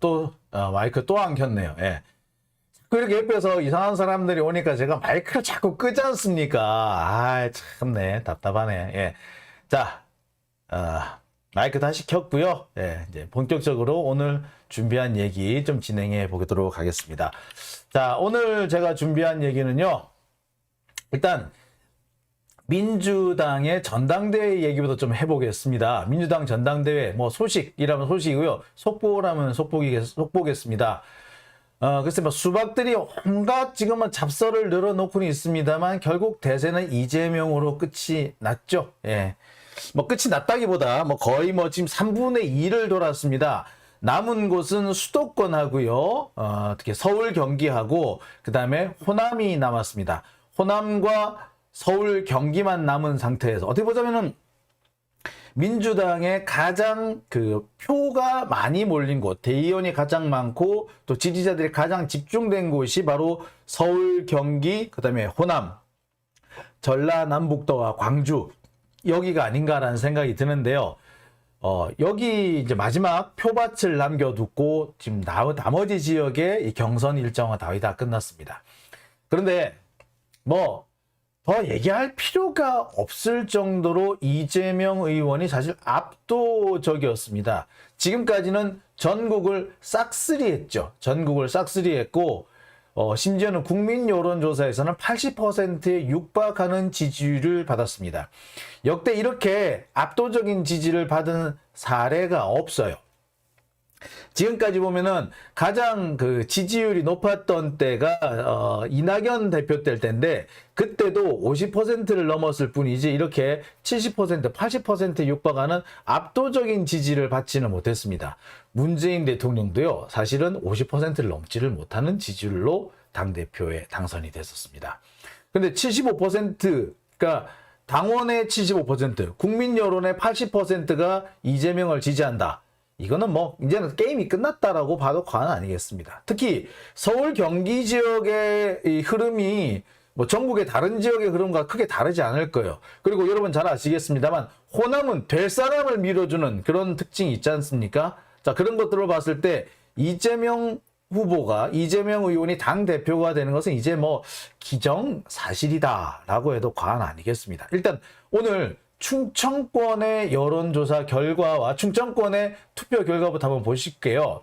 또 마이크 또 안 켰네요. 예. 이렇게 옆에서 이상한 사람들이 오니까 제가 마이크를 자꾸 끄지 않습니까? 아, 참네. 답답하네. 예. 자, 마이크 다시 켰고요. 예, 이제 본격적으로 오늘 준비한 얘기 좀 진행해 보도록 하겠습니다. 자, 오늘 제가 준비한 얘기는요. 일단 민주당의 전당대회 얘기부터 좀 해보겠습니다. 민주당 전당대회 뭐 소식이라면 소식이고요. 속보라면 속보겠습니다. 글쎄 뭐 수박들이 온갖 지금은 잡설을 늘어놓고는 있습니다만 결국 대세는 이재명으로 끝이 났죠. 예. 뭐 끝이 났다기보다 뭐 거의 뭐 지금 3분의 2를 돌았습니다. 남은 곳은 수도권하고요. 특히 서울, 경기하고 그다음에 호남이 남았습니다. 호남과 서울, 경기만 남은 상태에서 어떻게 보자면은 민주당의 가장 그 표가 많이 몰린 곳, 대의원이 가장 많고 또 지지자들이 가장 집중된 곳이 바로 서울, 경기, 그다음에 호남, 전라남북도와 광주 여기가 아닌가라는 생각이 드는데요. 여기 이제 마지막 표밭을 남겨두고 지금 나머지 지역의 이 경선 일정은 거의 다 끝났습니다. 그런데 뭐 더 얘기할 필요가 없을 정도로 이재명 의원이 사실 압도적이었습니다. 지금까지는 전국을 싹쓸이했죠. 전국을 싹쓸이했고 심지어는 국민 여론조사에서는 80%에 육박하는 지지율을 받았습니다. 역대 이렇게 압도적인 지지를 받은 사례가 없어요. 지금까지 보면은 가장 그 지지율이 높았던 때가 이낙연 대표 때인데 그때도 50%를 넘었을 뿐이지 이렇게 70%, 80%에 육박하는 압도적인 지지를 받지는 못했습니다. 문재인 대통령도요, 사실은 50%를 넘지를 못하는 지지율로 당대표에 당선이 됐었습니다. 근데 75%, 그러니까 당원의 75%, 국민 여론의 80%가 이재명을 지지한다. 이거는 뭐 이제는 게임이 끝났다라고 봐도 과언 아니겠습니다. 특히 서울 경기 지역의 이 흐름이 뭐 전국의 다른 지역의 흐름과 크게 다르지 않을 거예요. 그리고 여러분 잘 아시겠습니다만 호남은 될 사람을 밀어주는 그런 특징이 있지 않습니까? 자, 그런 것들을 봤을 때 이재명 의원이 당대표가 되는 것은 이제 뭐 기정사실이다라고 해도 과언 아니겠습니다. 일단 오늘 충청권의 여론조사 결과와 충청권의 투표 결과부터 한번 보실게요.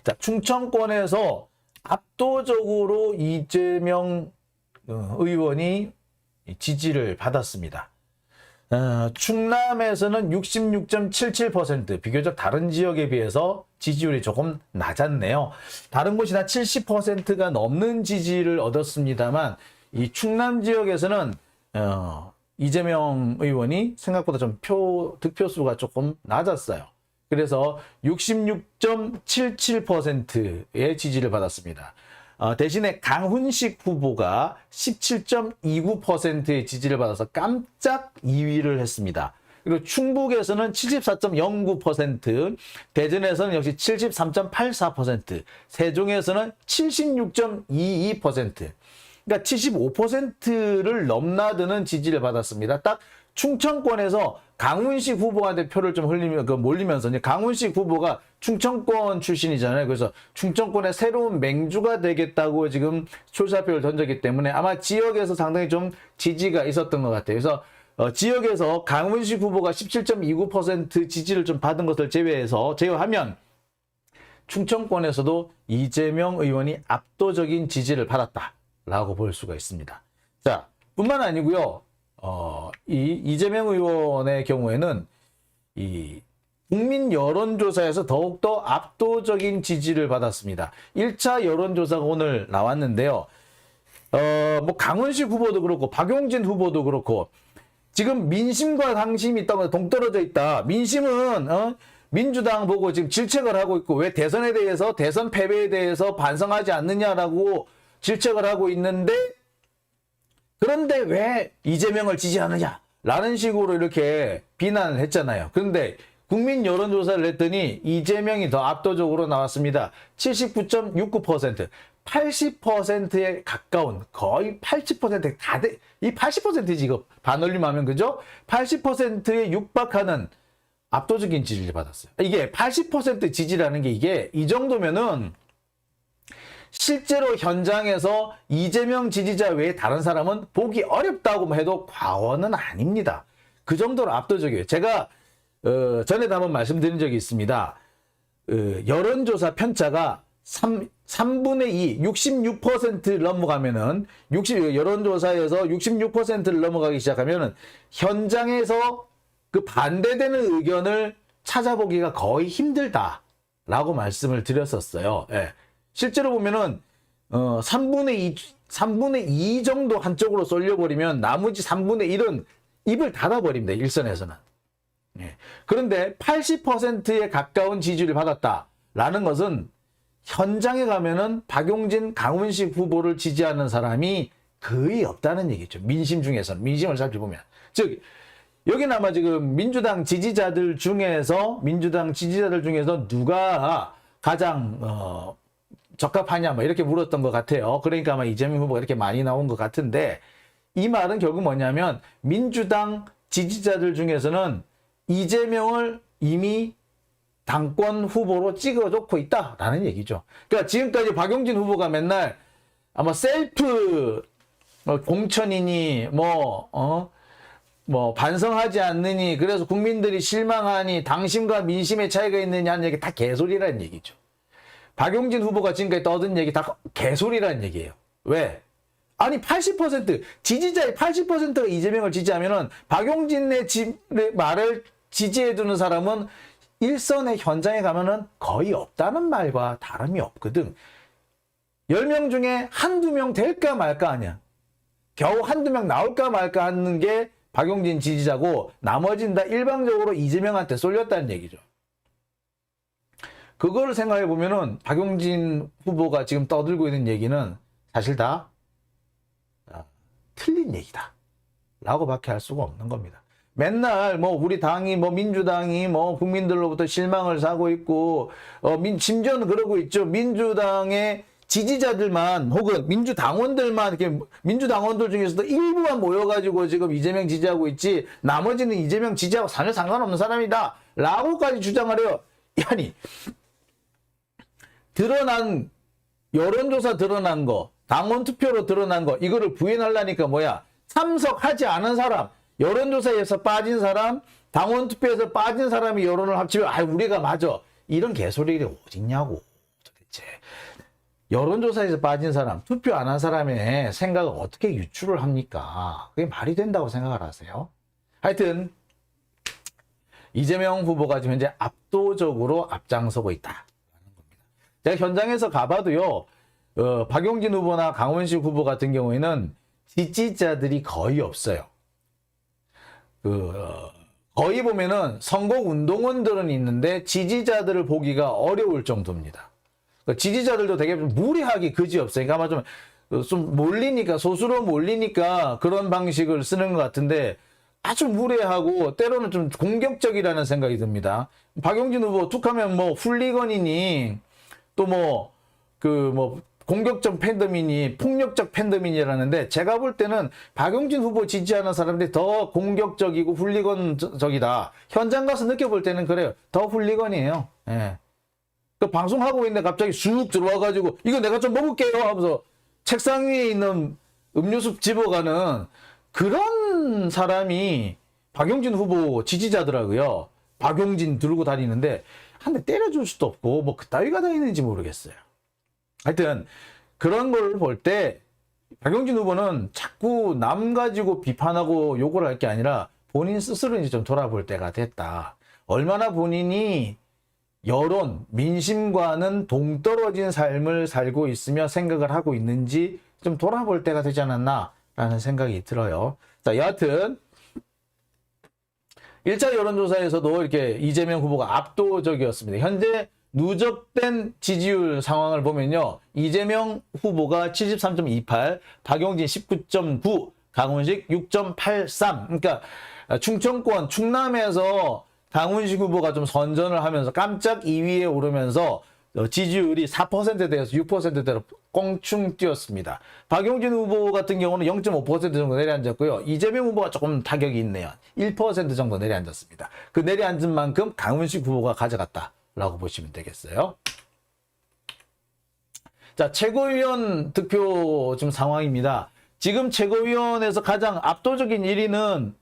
자, 충청권에서 압도적으로 이재명 의원이 지지를 받았습니다. 충남에서는 66.77%, 비교적 다른 지역에 비해서 지지율이 조금 낮았네요. 다른 곳이 다 70%가 넘는 지지를 얻었습니다만 이 충남 지역에서는 이재명 의원이 생각보다 좀 득표수가 조금 낮았어요. 그래서 66.77%의 지지를 받았습니다. 대신에 강훈식 후보가 17.29%의 지지를 받아서 깜짝 2위를 했습니다. 그리고 충북에서는 74.09%, 대전에서는 역시 73.84%, 세종에서는 76.22%, 그러니까 75%를 넘나드는 지지를 받았습니다. 딱 충청권에서 강훈식 후보한테 표를 좀 몰리면서 강훈식 후보가 충청권 출신이잖아요. 그래서 충청권의 새로운 맹주가 되겠다고 지금 출사표를 던졌기 때문에 아마 지역에서 상당히 좀 지지가 있었던 것 같아요. 그래서 지역에서 강훈식 후보가 17.29% 지지를 좀 받은 것을 제외하면 충청권에서도 이재명 의원이 압도적인 지지를 받았다라고 볼 수가 있습니다. 자, 뿐만 아니고요. 이 이재명 의원의 경우에는 이 국민 여론조사에서 더욱더 압도적인 지지를 받았습니다. 1차 여론조사가 오늘 나왔는데요. 뭐 강훈식 후보도 그렇고 박용진 후보도 그렇고 지금 민심과 당심이 있다고 동떨어져 있다. 민심은 민주당 보고 지금 질책을 하고 있고 왜 대선에 대해서 대선 패배에 대해서 반성하지 않느냐라고 질책을 하고 있는데 그런데 왜 이재명을 지지하느냐라는 식으로 이렇게 비난을 했잖아요. 그런데 국민 여론조사를 했더니 이재명이 더 압도적으로 나왔습니다. 79.69%, 80%에 가까운 거의 80%에 이 80%지 이거 반올림하면 그죠? 80%에 육박하는 압도적인 지지를 받았어요. 이게 80% 지지라는 게 이게 이 정도면은 실제로 현장에서 이재명 지지자 외에 다른 사람은 보기 어렵다고 해도 과언은 아닙니다. 그 정도로 압도적이에요. 제가 전에도 한번 말씀드린 적이 있습니다. 여론조사 편차가 3분의 2, 66%를 넘어가면은, 여론조사에서 66%를 넘어가기 시작하면은, 현장에서 그 반대되는 의견을 찾아보기가 거의 힘들다라고 말씀을 드렸었어요. 예. 실제로 보면은, 3분의 2 정도 한쪽으로 쏠려버리면 나머지 3분의 1은 입을 닫아버립니다. 일선에서는. 예. 그런데 80%에 가까운 지지를 받았다라는 것은 현장에 가면은 박용진, 강훈식 후보를 지지하는 사람이 거의 없다는 얘기죠. 민심 중에서는. 민심을 살펴보면. 즉, 여기는 아마 지금 민주당 지지자들 중에서 누가 가장, 적합하냐, 뭐 이렇게 물었던 것 같아요. 그러니까 아마 이재명 후보가 이렇게 많이 나온 것 같은데, 이 말은 결국 뭐냐면, 민주당 지지자들 중에서는 이재명을 이미 당권 후보로 찍어놓고 있다라는 얘기죠. 그러니까 지금까지 박용진 후보가 맨날 아마 셀프 공천이니 뭐 반성하지 않느니 그래서 국민들이 실망하니 당심과 민심의 차이가 있느냐는 얘기 다 개소리라는 얘기죠. 박용진 후보가 지금까지 떠든 얘기 다 개소리라는 얘기예요. 왜? 아니 80% 지지자의 80%가 이재명을 지지하면은 박용진의 말을 지지해주는 사람은 일선의 현장에 가면은 거의 없다는 말과 다름이 없거든. 10명 중에 한두 명 될까 말까 아니야. 겨우 한두 명 나올까 말까 하는 게 박용진 지지자고 나머지는 다 일방적으로 이재명한테 쏠렸다는 얘기죠. 그거를 생각해 보면은 박용진 후보가 지금 떠들고 있는 얘기는 사실 다 틀린 얘기다 라고 밖에 할 수가 없는 겁니다. 맨날 뭐 우리 당이 뭐 민주당이 뭐 국민들로부터 실망을 사고 있고 심지어는 그러고 있죠. 민주당의 지지자들만 혹은 민주당원들만 이렇게 민주당원들 중에서도 일부만 모여가지고 지금 이재명 지지하고 있지 나머지는 이재명 지지하고 전혀 상관없는 사람이다 라고까지 주장을 해요. 아니 드러난 여론조사 드러난 거 당원 투표로 드러난 거 이거를 부인하려니까 뭐야 참석하지 않은 사람 여론조사에서 빠진 사람, 당원 투표에서 빠진 사람이 여론을 합치면 우리가 맞아. 이런 개소리가 어딨냐고 도대체. 여론조사에서 빠진 사람, 투표 안 한 사람의 생각을 어떻게 유추를 합니까? 그게 말이 된다고 생각을 하세요? 하여튼 이재명 후보가 지금 현재 압도적으로 앞장서고 있다라는 겁니다. 제가 현장에서 가봐도요. 박용진 후보나 강훈식 후보 같은 경우에는 지지자들이 거의 없어요. 거의 보면은 선거운동원들은 있는데 지지자들을 보기가 어려울 정도입니다. 지지자들도 되게 무리하게 그지없어요. 그러니까 아마 좀 몰리니까, 소수로 몰리니까 그런 방식을 쓰는 것 같은데 아주 무례하고 때로는 좀 공격적이라는 생각이 듭니다. 박용진 후보 툭하면 뭐 훌리건이니 또 공격적 팬덤이니 폭력적 팬덤이니라는데 제가 볼 때는 박용진 후보 지지하는 사람들이 더 공격적이고 훌리건적이다. 현장 가서 느껴볼 때는 그래요. 더 훌리건이에요. 예. 그 방송하고 있는데 갑자기 쑥 들어와가지고 이거 내가 좀 먹을게요 하면서 책상 위에 있는 음료수 집어가는 그런 사람이 박용진 후보 지지자더라고요. 박용진 들고 다니는데 한 대 때려줄 수도 없고 뭐 그따위가 다 있는지 모르겠어요. 하여튼 그런 걸 볼 때 박용진 후보는 자꾸 남 가지고 비판하고 욕을 할 게 아니라 본인 스스로 이제 좀 돌아볼 때가 됐다. 얼마나 본인이 여론, 민심과는 동떨어진 삶을 살고 있으며 생각을 하고 있는지 좀 돌아볼 때가 되지 않았나라는 생각이 들어요. 자, 여하튼 1차 여론조사에서도 이렇게 이재명 후보가 압도적이었습니다. 현재 누적된 지지율 상황을 보면요. 이재명 후보가 73.28, 박용진 19.9, 강훈식 6.83. 그러니까 충청권, 충남에서 강훈식 후보가 좀 선전을 하면서 깜짝 2위에 오르면서 지지율이 4%대에서 6%대로 꽁충 뛰었습니다. 박용진 후보 같은 경우는 0.5% 정도 내려앉았고요. 이재명 후보가 조금 타격이 있네요. 1% 정도 내려앉았습니다. 그 내려앉은 만큼 강훈식 후보가 가져갔다라고 보시면 되겠어요. 자, 최고위원 득표 좀 상황입니다. 지금 최고위원에서 가장 압도적인 1위는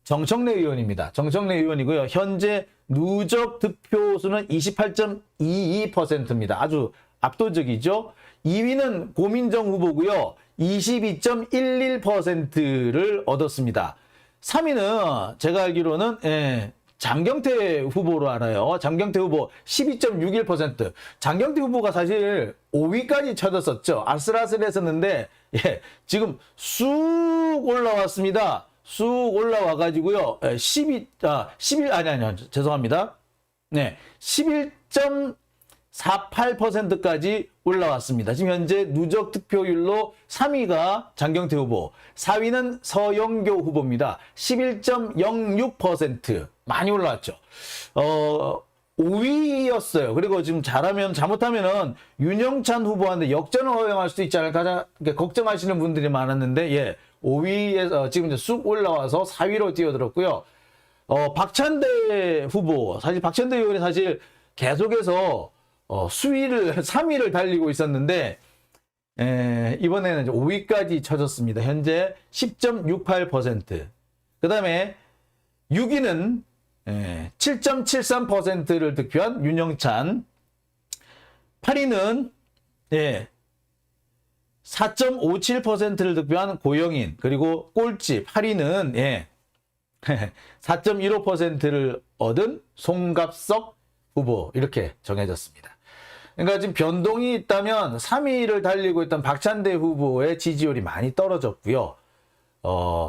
정청래 의원입니다. 정청래 의원이고요. 현재 누적 득표수는 28.22%입니다. 아주 압도적이죠. 2위는 고민정 후보고요. 22.11%를 얻었습니다. 3위는 제가 알기로는 장경태 후보로 알아요. 장경태 후보 12.61%. 장경태 후보가 사실 5위까지 쳐졌었죠. 아슬아슬했었는데 지금 쑥 올라왔습니다. 쑥 올라와가지고요. 죄송합니다. 11.48%까지 올라왔습니다. 지금 현재 누적 득표율로 3위가 장경태 후보, 4위는 서영교 후보입니다. 11.06%. 많이 올라왔죠. 5위였어요. 그리고 지금 잘못하면은 윤영찬 후보한테 역전을 허용할 수도 있지 않을까 걱정하시는 분들이 많았는데 5위에서 지금 이제 쑥 올라와서 4위로 뛰어들었고요. 박찬대 후보, 사실 박찬대 의원이 사실 계속해서 수위를 3위를 달리고 있었는데 이번에는 5위까지 쳐졌습니다. 현재 10.68%. 그 다음에 6위는 7.73%를 득표한 윤영찬, 8위는 4.57%를 득표한 고영인, 그리고 꼴찌 8위는 4.15%를 얻은 송갑석 후보, 이렇게 정해졌습니다. 그러니까 지금 변동이 있다면 3위를 달리고 있던 박찬대 후보의 지지율이 많이 떨어졌고요.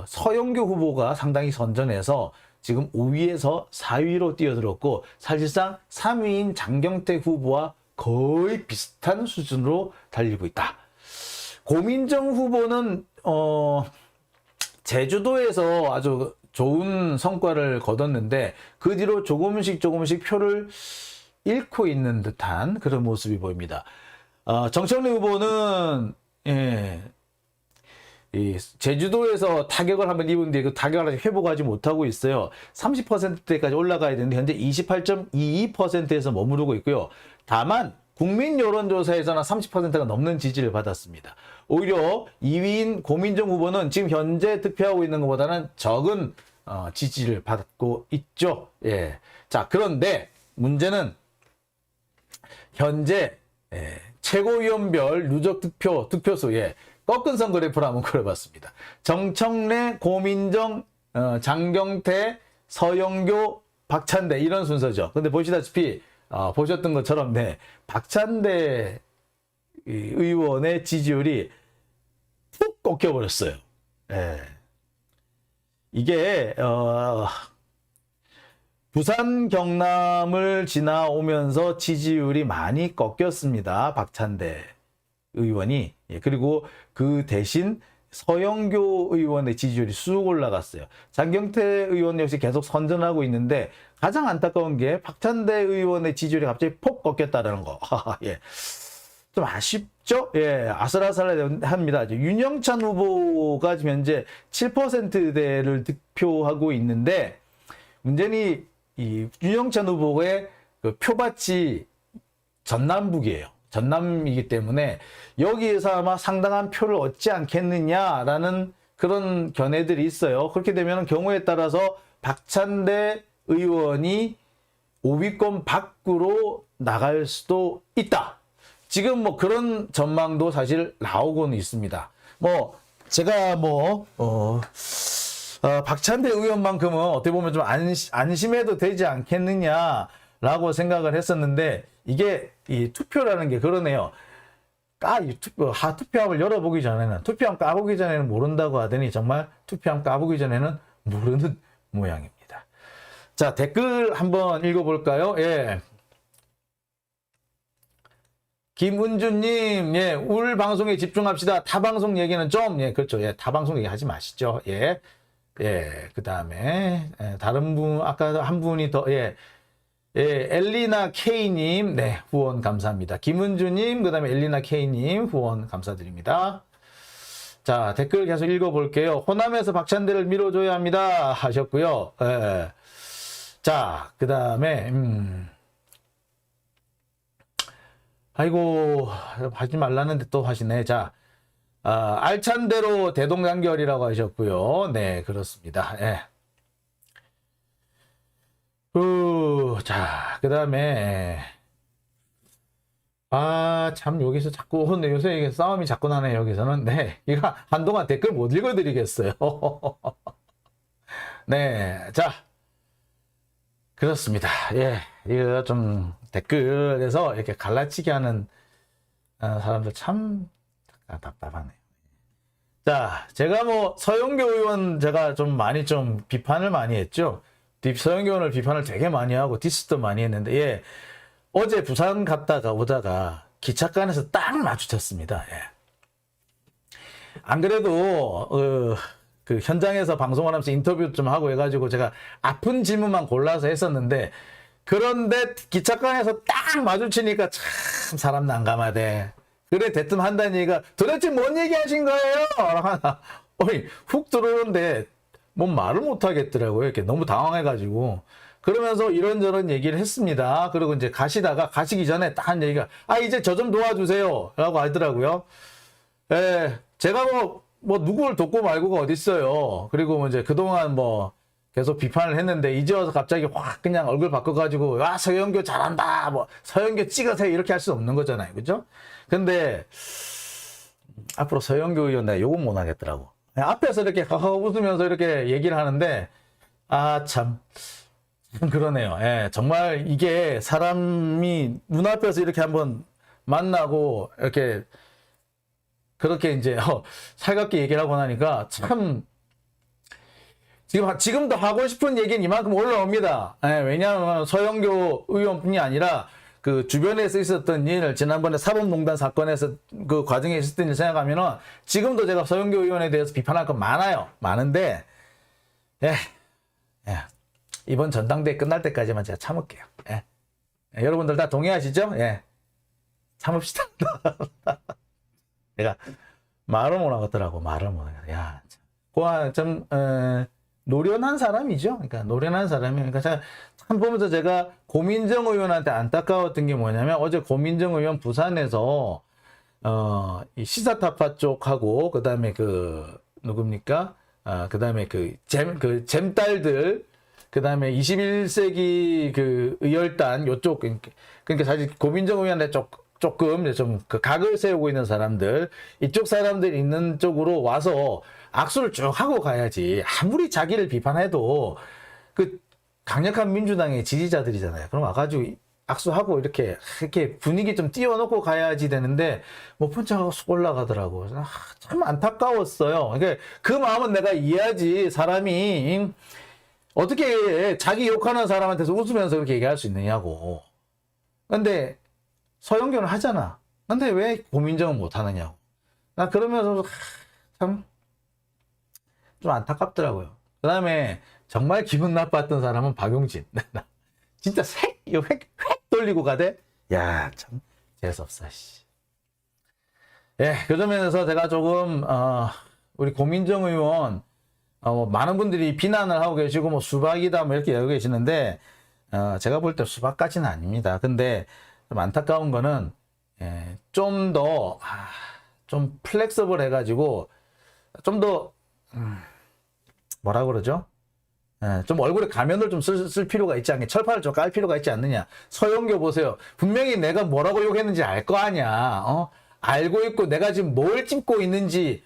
서영교 후보가 상당히 선전해서 지금 5위에서 4위로 뛰어들었고, 사실상 3위인 장경태 후보와 거의 비슷한 수준으로 달리고 있다. 고민정 후보는 제주도에서 아주 좋은 성과를 거뒀는데 그 뒤로 조금씩 표를 잃고 있는 듯한 그런 모습이 보입니다. 정청래 후보는 이 제주도에서 타격을 한번 입은 뒤에 그 타격을 아직 회복하지 못하고 있어요. 30%대까지 올라가야 되는데 현재 28.22%에서 머무르고 있고요. 다만 국민 여론조사에서는 30%가 넘는 지지를 받았습니다. 오히려 2위인 고민정 후보는 지금 현재 득표하고 있는 것보다는 적은 지지를 받고 있죠. 자, 그런데 문제는 현재 최고위원별 누적 득표수 꺾은 선 그래프를 한번 그려봤습니다. 정청래, 고민정, 장경태, 서영교, 박찬대, 이런 순서죠. 근데 보시다시피 보셨던 것처럼 박찬대 의원의 지지율이 푹 꺾여버렸어요. 이게 부산 경남을 지나오면서 지지율이 많이 꺾였습니다. 박찬대 의원이. 그리고 그 대신 서영교 의원의 지지율이 쑥 올라갔어요. 장경태 의원 역시 계속 선전하고 있는데 가장 안타까운 게 박찬대 의원의 지지율이 갑자기 폭 꺾였다는 거. 좀 아쉽죠? 아슬아슬합니다. 윤영찬 후보가 지금 현재 7%대를 득표하고 있는데 문제는 이 윤영찬 후보의 그 표밭이 전남북이에요. 전남이기 때문에 여기에서 아마 상당한 표를 얻지 않겠느냐라는 그런 견해들이 있어요. 그렇게 되면 경우에 따라서 박찬대 의원이 5위권 밖으로 나갈 수도 있다. 지금 그런 전망도 사실 나오고는 있습니다. 제가 박찬대 의원만큼은 어떻게 보면 좀 안심해도 되지 않겠느냐라고 생각을 했었는데 이게 이 투표라는 게 그러네요. 투표함을 열어보기 전에는, 투표함 까보기 전에는 모른다고 하더니 정말 투표함 까보기 전에는 모르는 모양입니다. 자, 댓글 한번 읽어볼까요? 김은주님, 울 방송에 집중합시다. 타방송 얘기는 좀, 그렇죠. 타방송 얘기 하지 마시죠. 그 다음에, 다른 분, 아까 한 분이 더, 예, 엘리나 K님, 네, 후원 감사합니다. 김은주님, 그 다음에 엘리나 K님, 후원 감사드립니다. 자, 댓글 계속 읽어볼게요. 호남에서 박찬대를 밀어줘야 합니다. 하셨고요. 예. 자, 그 다음에, 아이고, 하지 말라는데 또 하시네. 자, 알찬대로 대동단결이라고 하셨고요. 네, 그렇습니다. 예. 자, 그 다음에, 참, 여기서 자꾸, 근데 요새 이게 싸움이 자꾸 나네, 여기서는. 네, 이거 한동안 댓글 못 읽어드리겠어요. 네, 자, 그렇습니다. 예, 이거 좀 댓글에서 이렇게 갈라치게 하는 사람들 참 답답하네요. 자, 제가 뭐, 서영교 의원 제가 좀 많이 좀 비판을 많이 했죠. 서영교 의원을 비판을 되게 많이 하고 디스도 많이 했는데, 예. 어제 부산 갔다가 오다가 기차간에서 딱 마주쳤습니다. 예. 안 그래도 그 현장에서 방송을 하면서 인터뷰 좀 하고 해가지고 제가 아픈 질문만 골라서 했었는데, 그런데 기차간에서 딱 마주치니까 참 사람 난감하대. 그래 대뜸 한다는 얘기가 도대체 뭔 얘기 하신 거예요? 어이, 훅 들어오는데 뭔 말을 못 하겠더라고요. 이렇게 너무 당황해가지고. 그러면서 이런저런 얘기를 했습니다. 그리고 이제 가시기 전에 딱 한 얘기가, 이제 저 좀 도와주세요. 라고 하더라고요. 예, 제가 누구를 돕고 말고가 어딨어요. 그리고 뭐 이제 그동안 뭐 계속 비판을 했는데, 이제 와서 갑자기 확 그냥 얼굴 바꿔가지고, 서영교 잘한다. 뭐, 서영교 찍으세요. 이렇게 할 수 없는 거잖아요. 그죠? 근데, 앞으로 서영교 의원 내가 욕은 못 하겠더라고. 앞에서 이렇게 하하 웃으면서 이렇게 얘기를 하는데, 참. 그러네요. 예, 정말 이게 사람이 눈앞에서 이렇게 한번 만나고 이렇게 그렇게 이제 살갑게 얘기를 하고 나니까 참 지금도 하고 싶은 얘기는 이만큼 올라옵니다. 예, 왜냐하면 서영교 의원뿐이 아니라 그 주변에서 있었던 일, 지난번에 사법농단 사건에서 그 과정에 있었던 일 생각하면은 지금도 제가 서영교 의원에 대해서 비판할 건 많은데, 예. 이번 전당대회 끝날 때까지만 제가 참을게요. 예. 여러분들 다 동의하시죠? 예. 참읍시다. 내가 말을 못 하겠더라고. 말을 못 하겠더라고. 야, 좀 노련한 사람이죠. 그러니까 노련한 사람이. 그러니까 제가 참 보면서 제가 고민정 의원한테 안타까웠던 게 뭐냐면, 어제 고민정 의원 부산에서 이 시사타파 쪽하고 그다음에 누굽니까? 그다음에 잼딸들, 그 다음에 21세기 의열단, 요쪽, 그러니까 사실 고민정 의원에 조금 좀 각을 세우고 있는 사람들, 이쪽 사람들 있는 쪽으로 와서 악수를 쭉 하고 가야지. 아무리 자기를 비판해도 강력한 민주당의 지지자들이잖아요. 그럼 와가지고 악수하고 이렇게 분위기 좀 띄워놓고 가야지 되는데, 못 본 척하고 쑥 올라가더라고. 참 안타까웠어요. 그러니까 그 마음은 내가 이해하지. 사람이, 어떻게 자기 욕하는 사람한테서 웃으면서 그렇게 얘기할 수 있느냐고. 근데 서영교는 하잖아. 근데 왜 고민정은 못 하느냐고. 나 그러면서 참 좀 안타깝더라고요. 그 다음에 정말 기분 나빴던 사람은 박용진. 진짜 획 돌리고 가대? 야, 참 재수없어, 씨. 예, 그 점에서 제가 조금 우리 고민정 의원, 많은 분들이 비난을 하고 계시고, 수박이다, 이렇게 여기 계시는데, 제가 볼 때 수박까지는 아닙니다. 근데, 좀 안타까운 거는, 좀 더, 좀 플렉서블 해가지고, 좀 더, 뭐라 그러죠? 좀 얼굴에 가면을 좀 쓸 필요가 있지 않겠냐. 철판을 좀 깔 필요가 있지 않느냐. 서영교 보세요. 분명히 내가 뭐라고 욕했는지 알 거 아니야. 알고 있고, 내가 지금 뭘 찝고 있는지,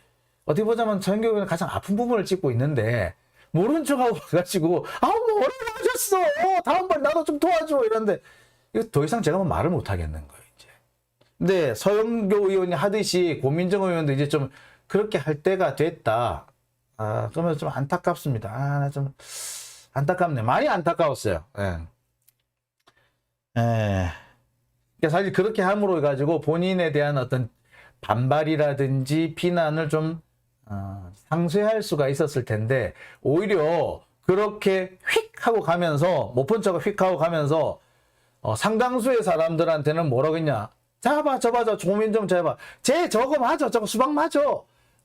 어떻게 보자면 서영교는 가장 아픈 부분을 짚고 있는데, 모른 척하고 와가지고, 뭐라고 하셨어? 다음번 나도 좀 도와줘. 이런데, 이거 더 이상 제가 말을 못 하겠는 거예요, 이제. 근데 서영교 의원이 하듯이 고민정 의원도 이제 좀 그렇게 할 때가 됐다. 그러면 좀 안타깝습니다. 나 좀 안타깝네. 많이 안타까웠어요. 예. 그러니까 사실 그렇게 함으로 해가지고 본인에 대한 어떤 반발이라든지 비난을 좀 상쇄할 수가 있었을 텐데, 오히려 그렇게 휙 하고 가면서, 못 본 척을 휙 하고 가면서 상당수의 사람들한테는 뭐라고 했냐. 자, 조민정 봐. 쟤 저거 맞아. 저거 수박 맞아.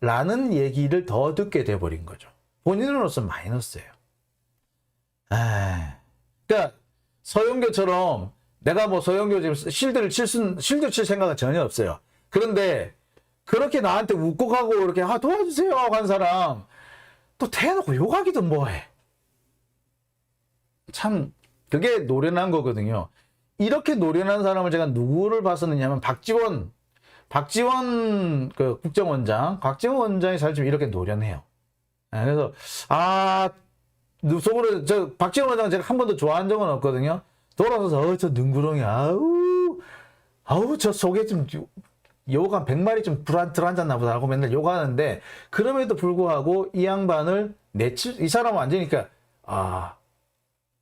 라는 얘기를 더 듣게 돼버린 거죠. 본인으로서 마이너스예요. 그러니까 서영교처럼 내가 뭐 서영교 지금 실드 칠 생각은 전혀 없어요. 그런데 그렇게 나한테 웃고 가고 이렇게 도와주세요 하고 한 사람 또 대놓고 욕하기도 뭐해. 참 그게 노련한 거거든요. 이렇게 노련한 사람을 제가 누구를 봤었느냐면 박지원 그 국정원장, 박지원 원장이 사실 좀 이렇게 노련해요. 그래서 속으로 박지원 원장 제가 한 번도 좋아한 적은 없거든요. 돌아서서 저 능구렁이 아우 저 속에 좀 욕 한 100마리 좀 들어앉았나 보다 하고 맨날 욕하는데 그럼에도 불구하고 이 양반을 이 사람은 완전히 그러니까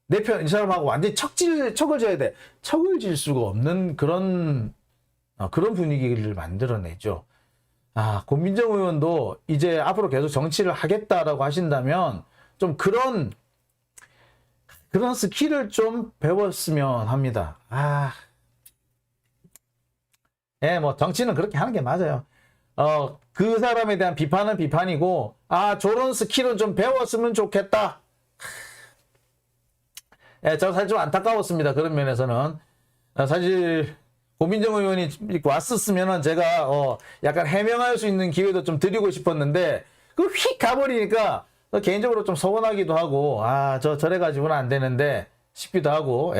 내 편 이 사람하고 완전히 척을 져야 돼. 척을 질 수가 없는 그런 분위기를 만들어내죠. 고민정 의원도 이제 앞으로 계속 정치를 하겠다라고 하신다면 좀 그런 스킬을 좀 배웠으면 합니다. 뭐 정치는 그렇게 하는 게 맞아요. 그 사람에 대한 비판은 비판이고 저런 스킬은 좀 배웠으면 좋겠다. 저 사실 좀 안타까웠습니다. 그런 면에서는 사실 고민정 의원이 왔었으면은 제가 약간 해명할 수 있는 기회도 좀 드리고 싶었는데 그 휙 가버리니까 개인적으로 좀 서운하기도 하고 저래 가지고는 안 되는데 싶기도 하고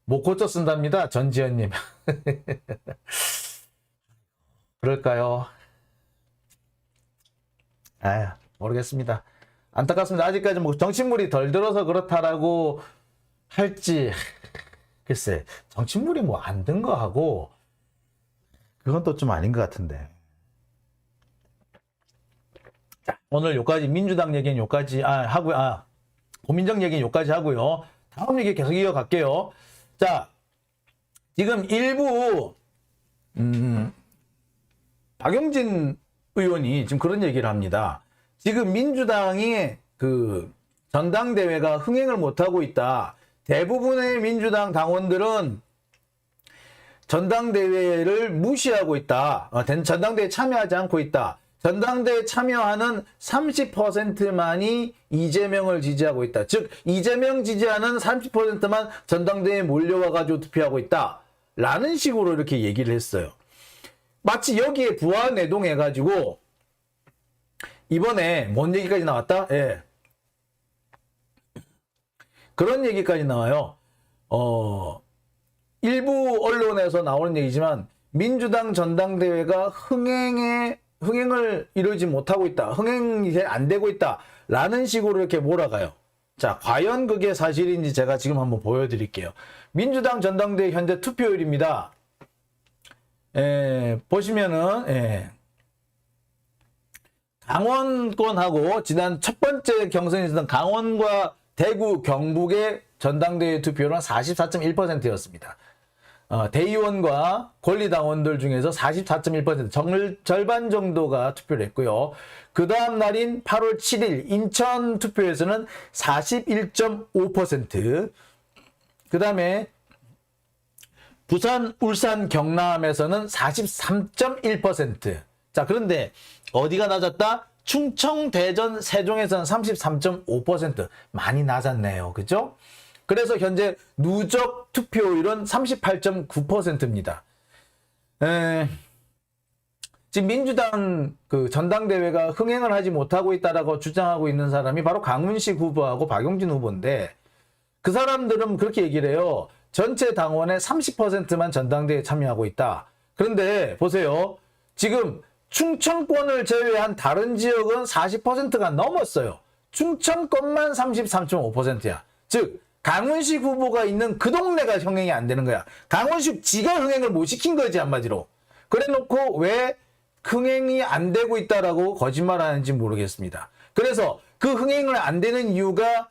못 고쳐 쓴답니다. 전지현님. 그럴까요? 모르겠습니다. 안타깝습니다. 아직까지 뭐 정치물이 덜 들어서 그렇다라고 할지 글쎄 정치물이 뭐 안 든 거 하고 그건 또 좀 아닌 것 같은데. 자, 오늘 요까지 민주당 얘기는 요까지 하고요. 고민정 얘기는 요까지 하고요. 다음 얘기 계속 이어갈게요. 자, 지금 일부 박용진 의원이 지금 그런 얘기를 합니다. 지금 민주당이 그 전당대회가 흥행을 못하고 있다. 대부분의 민주당 당원들은 전당대회를 무시하고 있다. 전당대회에 참여하지 않고 있다. 전당대회에 참여하는 30%만이 이재명을 지지하고 있다. 즉 이재명 지지하는 30%만 전당대회에 몰려와가지고 투표하고 있다. 라는 식으로 이렇게 얘기를 했어요. 마치 여기에 부안해동해가지고 이번에 뭔 얘기까지 나왔다? 그런 얘기까지 나와요. 일부 언론에서 나오는 얘기지만 민주당 전당대회가 흥행을 이루지 못하고 있다. 흥행이 안 되고 있다. 라는 식으로 이렇게 몰아가요. 자, 과연 그게 사실인지 제가 지금 한번 보여드릴게요. 민주당 전당대회 현재 투표율입니다. 보시면은 강원권하고 지난 첫 번째 경선에 있었던 강원과 대구, 경북의 전당대회 투표율은 44.1%였습니다. 대의원과 권리당원들 중에서 44.1% 절반 정도가 투표를 했고요. 그 다음 날인 8월 7일 인천 투표에서는 41.5%, 그 다음에 부산, 울산, 경남에서는 43.1%. 자, 그런데 어디가 낮았다? 충청, 대전, 세종에서는 33.5%. 많이 낮았네요. 그죠? 그래서 현재 누적 투표율은 38.9%입니다. 지금 민주당 그 전당대회가 흥행을 하지 못하고 있다라고 주장하고 있는 사람이 바로 강훈식 후보하고 박용진 후보인데 그 사람들은 그렇게 얘기를 해요. 전체 당원의 30%만 전당대회에 참여하고 있다. 그런데 보세요. 지금 충청권을 제외한 다른 지역은 40%가 넘었어요. 충청권만 33.5%야. 즉 강훈식 후보가 있는 그 동네가 흥행이 안 되는 거야. 강훈식 지가 흥행을 못 시킨 거지 한마디로. 그래놓고 왜 흥행이 안 되고 있다라고 거짓말하는지 모르겠습니다. 그래서 그 흥행을 안 되는 이유가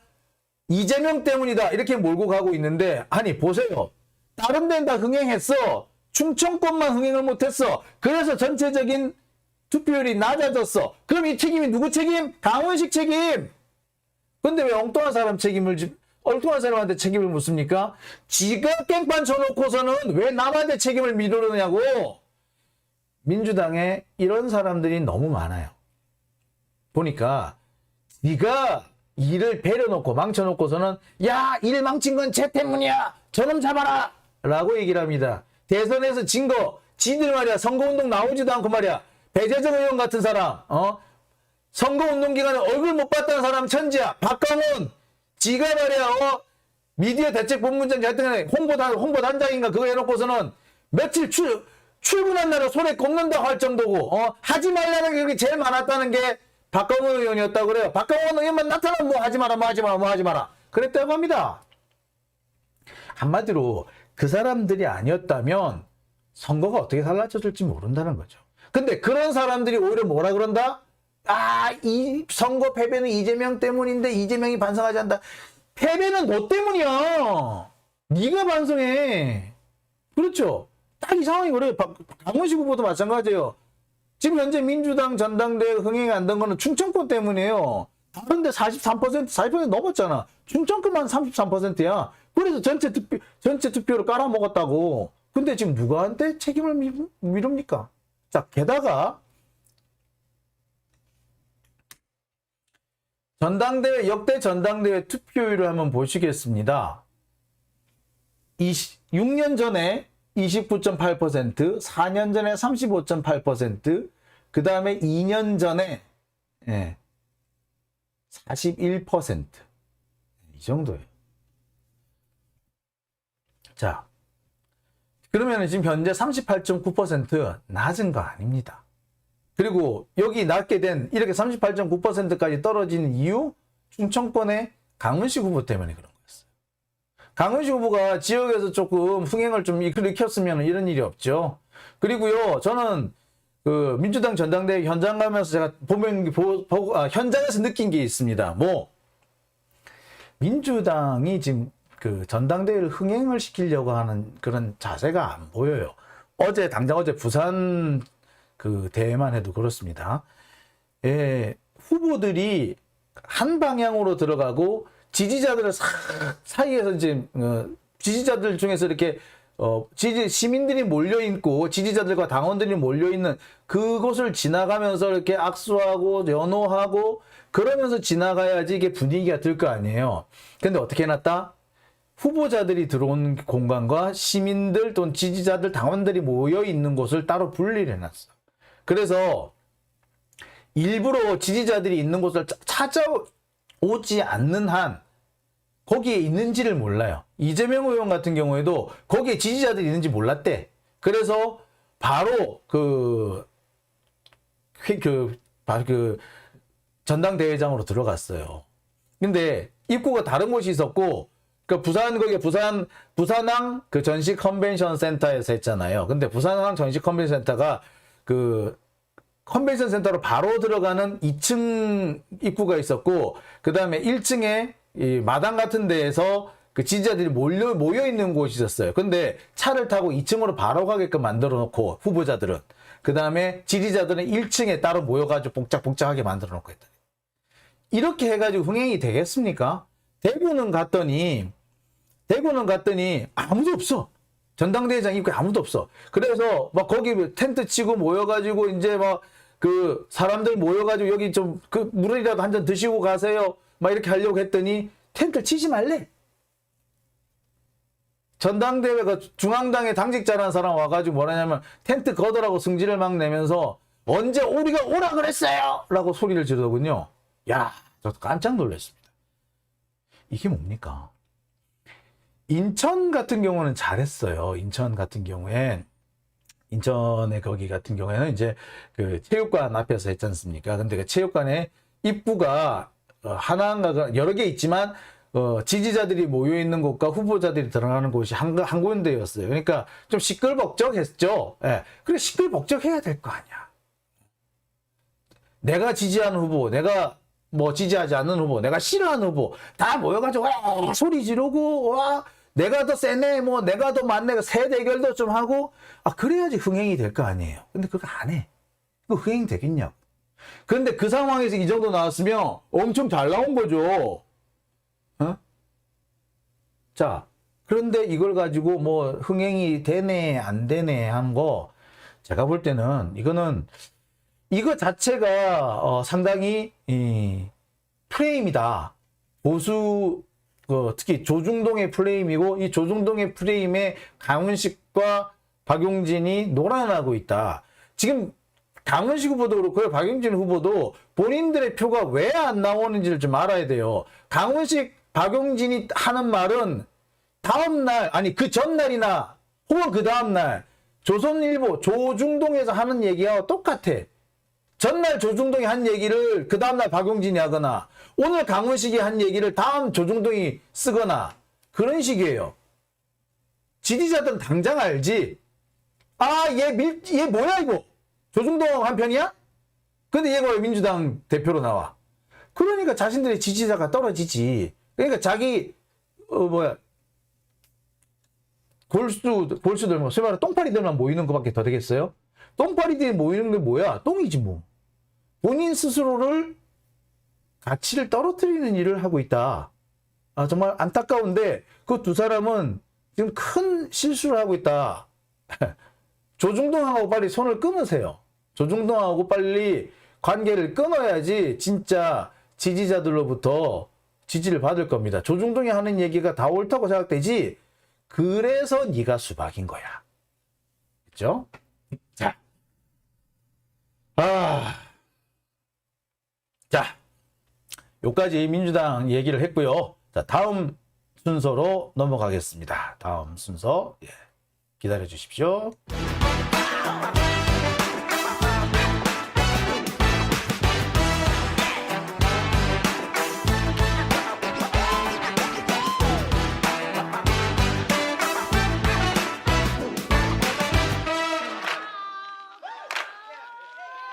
이재명 때문이다 이렇게 몰고 가고 있는데 아니 보세요. 다른 데는 다 흥행했어. 충청권만 흥행을 못했어. 그래서 전체적인 투표율이 낮아졌어. 그럼 이 책임이 누구 책임? 강훈식 책임. 근데 왜 엉뚱한 사람 책임을 엉뚱한 사람한테 책임을 묻습니까? 지가 깽판 쳐놓고서는 왜 남한테 책임을 미루느냐고. 민주당에 이런 사람들이 너무 많아요. 보니까 네가 일을 배려놓고 망쳐놓고서는 야, 일 망친 건 쟤 때문이야. 저놈 잡아라. 라고 얘기를 합니다. 대선에서 진 거 지들 말이야. 선거운동 나오지도 않고 말이야. 배재정 의원 같은 사람 선거운동 기간에 얼굴 못 봤다는 사람 천지야. 박강원 지가 말이야 미디어 대책본부장 같은 홍보단장인가 그거 해놓고서는 며칠 출근한 날에 손에 꼽는다고 할 정도고 하지 말라는 게 제일 많았다는 게 박강원 의원이었다고 그래요. 박강원 의원만 나타나면 뭐 하지 마라 뭐 하지 마라 뭐 하지 마라 그랬다고 합니다. 한마디로 그 사람들이 아니었다면 선거가 어떻게 달라졌을지 모른다는 거죠. 근데 그런 사람들이 오히려 뭐라 그런다? 이 선거 패배는 이재명 때문인데 이재명이 반성하지 않는다. 패배는 너 때문이야. 네가 반성해. 그렇죠. 딱 이 상황이 그래요. 강원식 후보도 마찬가지예요. 지금 현재 민주당 전당대회 흥행이 안 된 거는 충청권 때문이에요. 다른데 40% 넘었잖아. 충청권만 33%야. 그래서 전체 투표를 깔아먹었다고. 근데 지금 누구한테 책임을 미룹니까? 자, 게다가 역대 전당대회 투표율을 한번 보시겠습니다. 6년 전에 29.8%, 4년 전에 35.8%, 그 다음에 2년 전에 41%. 이 정도예요. 자, 그러면 지금 현재 38.9% 낮은 거 아닙니다. 그리고 여기 낮게 된 이렇게 38.9%까지 떨어지는 이유 충청권의 강훈식 후보 때문에 그런 거였어요. 강훈식 후보가 지역에서 조금 흥행을 좀 일으켰으면 이런 일이 없죠. 그리고요, 저는 그 민주당 전당대회 현장 가면서 제가 현장에서 느낀 게 있습니다. 민주당이 지금 그 전당대회를 흥행을 시키려고 하는 그런 자세가 안 보여요. 당장 어제 부산 그 대회만 해도 그렇습니다. 후보들이 한 방향으로 들어가고 지지자들 사이에서 이제 지지자들 중에서 이렇게 시민들이 몰려 있고 지지자들과 당원들이 몰려 있는 그곳을 지나가면서 이렇게 악수하고 연호하고 그러면서 지나가야지 이게 분위기가 들 거 아니에요. 근데 어떻게 해놨다? 후보자들이 들어온 공간과 시민들 또는 지지자들, 당원들이 모여 있는 곳을 따로 분리를 해놨어. 그래서 일부러 지지자들이 있는 곳을 찾아오지 않는 한 거기에 있는지를 몰라요. 이재명 의원 같은 경우에도 거기에 지지자들이 있는지 몰랐대. 그래서 바로 그 전당대회장으로 들어갔어요. 근데 입구가 다른 곳이 있었고, 부산항 그 전시 컨벤션 센터에서 했잖아요. 근데 부산항 전시 컨벤션 센터가 그 컨벤션 센터로 바로 들어가는 2층 입구가 있었고, 그 다음에 1층에 이 마당 같은 데에서 그 지지자들이 모여 있는 곳이 있었어요. 근데 차를 타고 2층으로 바로 가게끔 만들어 놓고, 후보자들은. 그 다음에 지지자들은 1층에 따로 모여가지고 복작복작하게 만들어 놓고 했다. 이렇게 해가지고 흥행이 되겠습니까? 대구는 갔더니 아무도 없어. 전당대회장 입구에 아무도 없어. 그래서 막 거기 텐트 치고 모여가지고 이제 막 그 사람들 모여가지고 여기 좀 그 물이라도 한 잔 드시고 가세요. 막 이렇게 하려고 했더니 텐트를 치지 말래. 전당대회가 중앙당의 당직자라는 사람 와가지고 뭐라냐면 텐트 거더라고 승질을 막 내면서 언제 우리가 오라 그랬어요! 라고 소리를 지르더군요. 야, 저 깜짝 놀랐습니다. 이게 뭡니까? 인천 같은 경우는 잘했어요. 인천의 거기 같은 경우에는 이제 그 체육관 앞에서 했지 않습니까? 근데 그 체육관에 입구가 하나인가 여러 개 있지만 지지자들이 모여 있는 곳과 후보자들이 들어가는 곳이 한 군데였어요. 그러니까 좀 시끌벅적했죠. 예. 그래 시끌벅적해야 될 거 아니야. 내가 지지하는 후보, 내가 뭐 지지하지 않는 후보, 내가 싫어하는 후보 다 모여가지고 와 소리 지르고 와 내가 더 세네, 뭐 내가 더 많네, 새 대결도 좀 하고 그래야지 흥행이 될 거 아니에요. 근데 그거 안 해. 그 흥행이 되겠냐고. 그런데 그 상황에서 이 정도 나왔으면 엄청 잘 나온 거죠. 자, 그런데 이걸 가지고 뭐 흥행이 되네, 안 되네 하는 거, 제가 볼 때는 이거는, 이거 자체가 상당히 프레임이다. 보수, 특히 조중동의 프레임이고, 이 조중동의 프레임에 강훈식과 박용진이 놀아나고 있다. 지금 강훈식 후보도 그렇고요, 박용진 후보도 본인들의 표가 왜 안 나오는지를 좀 알아야 돼요. 강훈식, 박용진이 하는 말은 다음날, 아니 그 전날이나 혹은 그 다음날 조선일보, 조중동에서 하는 얘기와 똑같아. 전날 조중동이 한 얘기를 그 다음날 박용진이 하거나, 오늘 강훈식이 한 얘기를 다음 조중동이 쓰거나, 그런 식이에요. 지지자들은 당장 알지. 아, 얘 뭐야 이거? 조중동 한 편이야? 근데 얘가 왜 민주당 대표로 나와? 그러니까 자신들의 지지자가 떨어지지. 그러니까 자기 골수들, 뭐 소위 말해 똥파리들만 모이는 것밖에 더 되겠어요? 똥파리들이 모이는 게 뭐야? 똥이지 뭐. 본인 스스로를, 가치를 떨어뜨리는 일을 하고 있다. 아, 정말 안타까운데 그 두 사람은 지금 큰 실수를 하고 있다. 조중동하고 빨리 손을 끊으세요. 조중동하고 빨리 관계를 끊어야지 진짜 지지자들로부터 지지를 받을 겁니다. 조중동이 하는 얘기가 다 옳다고 생각되지, 그래서 네가 수박인 거야. 그렇죠? 자, 요까지 민주당 얘기를 했고요. 자, 다음 순서로 넘어가겠습니다. 다음 순서 기다려 주십시오.